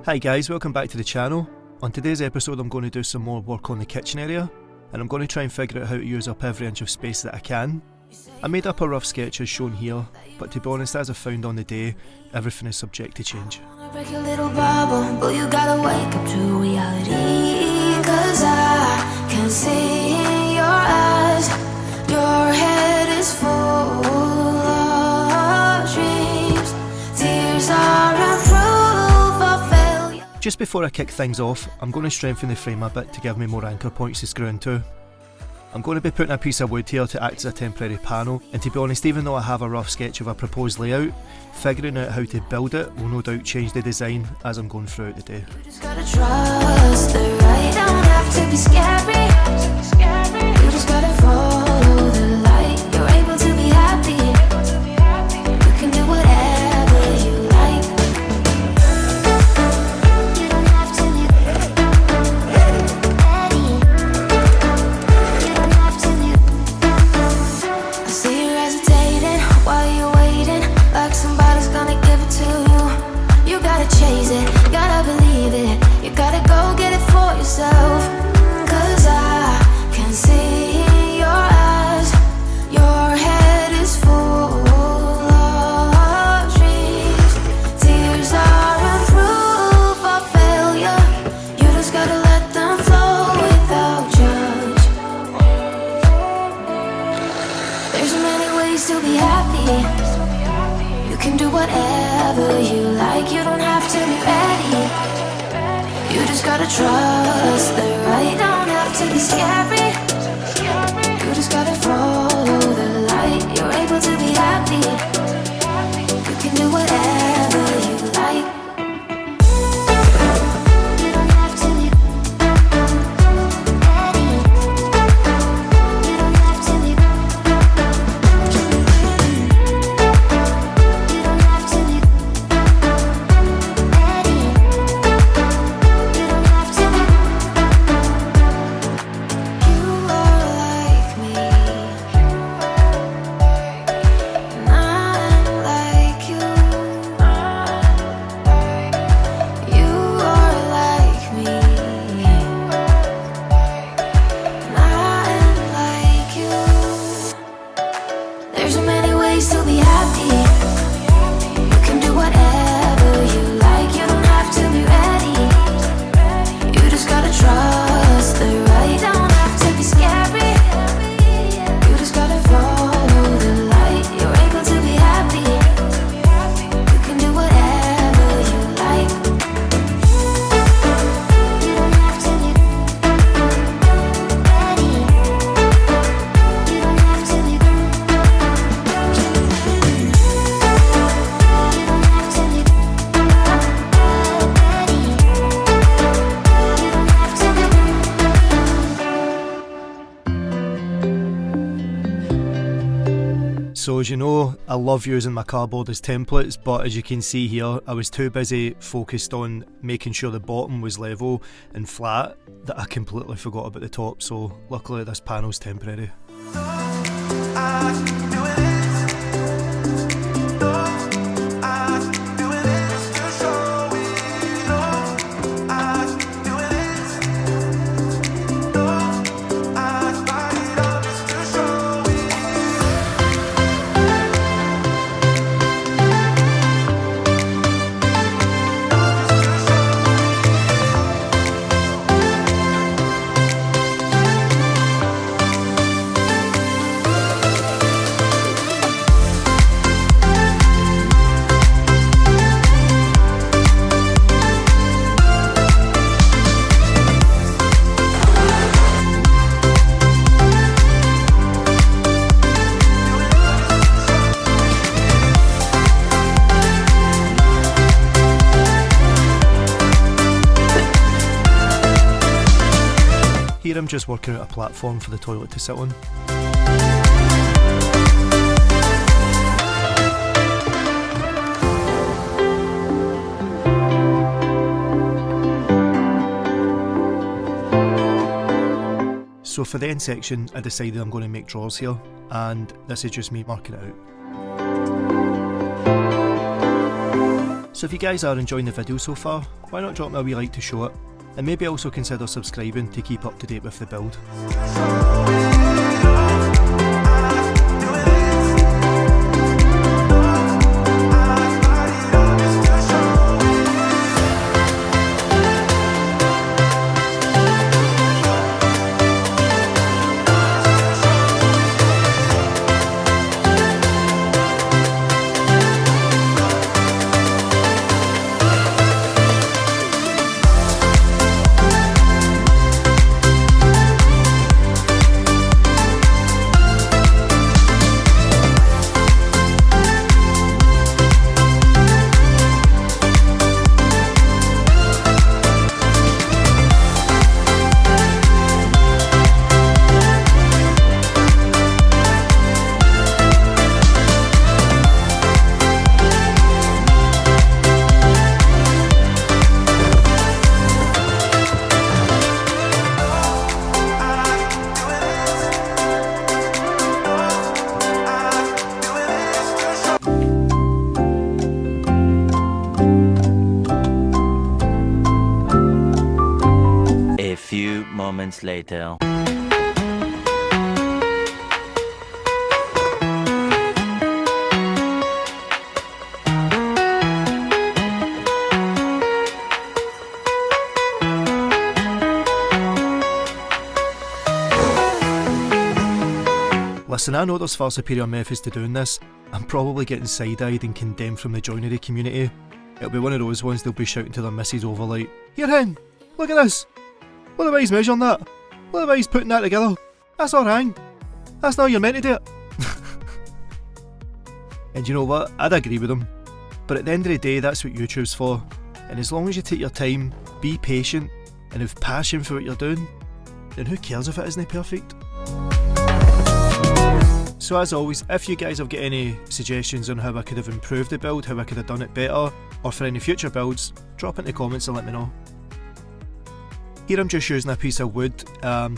Hi guys, welcome back to the channel. On today's episode I'm going to do some more work on the kitchen area, and I'm going to try and figure out how to use up every inch of space that I can. I made up a rough sketch as shown here, but to be honest, as I found on the day, everything is subject to change. Break your little bubble, but you gotta wake up to reality. 'Cause I can see in your eyes, your head is full of dreams. Tears are a proof of failure. Just before I kick things off, I'm going to strengthen the frame a bit to give me more anchor points to screw into. I'm going to be putting a piece of wood here to act as a temporary panel, and to be honest, even though I have a rough sketch of a proposed layout, figuring out how to build it will no doubt change the design as I'm going throughout the day. You just gotta trust the right, don't have to be scary. You just gotta follow the light, you're able to be happy. You can do whatever you like. You don't have to be ready. You don't have to be. I see you hesitating while you're waiting, like somebody's gonna give it to you. You gotta chase it, you gotta believe it, you gotta go get it for yourself. 'Cause I can see in your eyes, your head is full of dreams. Tears are a proof of failure, you just gotta let them flow without judge. There's many ways to be happy. You can do whatever you like, you don't have to be ready. You just gotta trust the right, don't have to be scary. You just gotta follow the light, you're able to be happy. You can do whatever you like. You don't have to be ready. You don't have to be. You don't have to be ready. You don't have to be. You are like me, and I'm like you. You are like me, and I'm like you. There's so many ways to be happy. You can do whatever you like, you don't have to be ready. You just gotta trust the right, don't have to be scary. You just gotta follow the light, you're able to be happy. You can do whatever you like. You don't have to be ready. You don't have to be. You don't have to be ready. You don't have to be. So as you know, I love using my cardboard as templates, but as you can see here, I was too busy focused on making sure the bottom was level and flat that I completely forgot about the top, so luckily this panel's temporary. Here I'm just working out a platform for the toilet to sit on. So for the end section, I decided I'm going to make drawers here, and this is just me marking it out. So if you guys are enjoying the video so far, why not drop me a wee like to show it, and maybe also consider subscribing to keep up to date with the build. A few moments later. Listen, I know there's far superior methods to doing this. I'm probably getting side-eyed and condemned from the joinery community. It'll be one of those ones they'll be shouting to their missus over like, "Here hen, look at this! What about he's measuring that? What about he's putting that together? That's not hang. That's not how you're meant to do it." And you know what? I'd agree with them. But at the end of the day, that's what YouTube's for. And as long as you take your time, be patient, and have passion for what you're doing, then who cares if it isn't perfect? So as always, if you guys have got any suggestions on how I could have improved the build, how I could have done it better, or for any future builds, drop it in the comments and let me know. Here I'm just using a piece of wood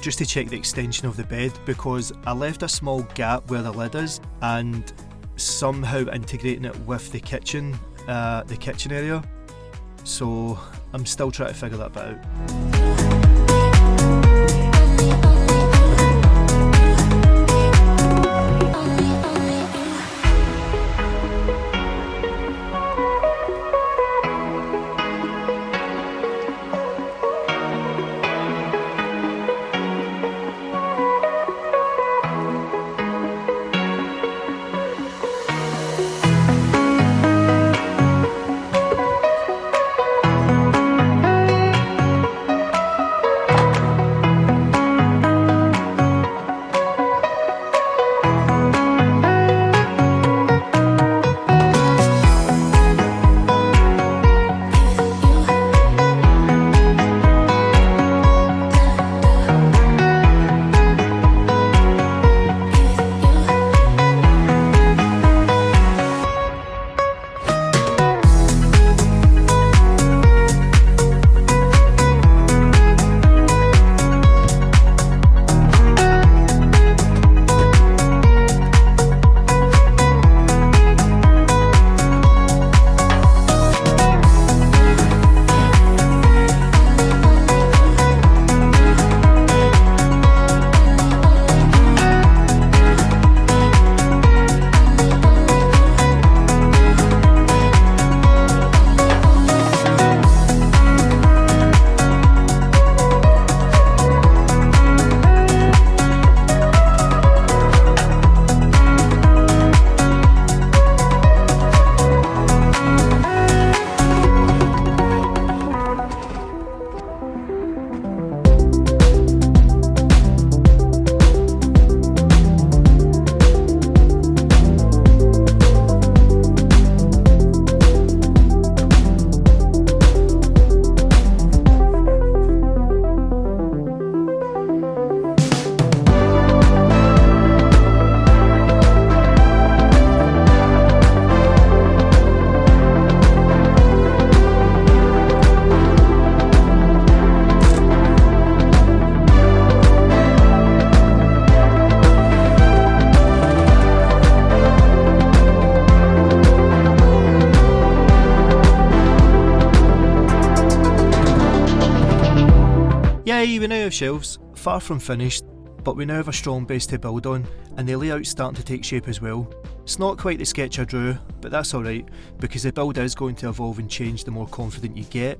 just to check the extension of the bed, because I left a small gap where the lid is, and somehow integrating it with the kitchen area. So I'm still trying to figure that bit out. Yay, we now have shelves. Far from finished, but we now have a strong base to build on, and the layout's starting to take shape as well. It's not quite the sketch I drew, but that's alright, because the build is going to evolve and change the more confident you get,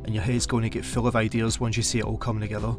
and your head's going to get full of ideas once you see it all come together.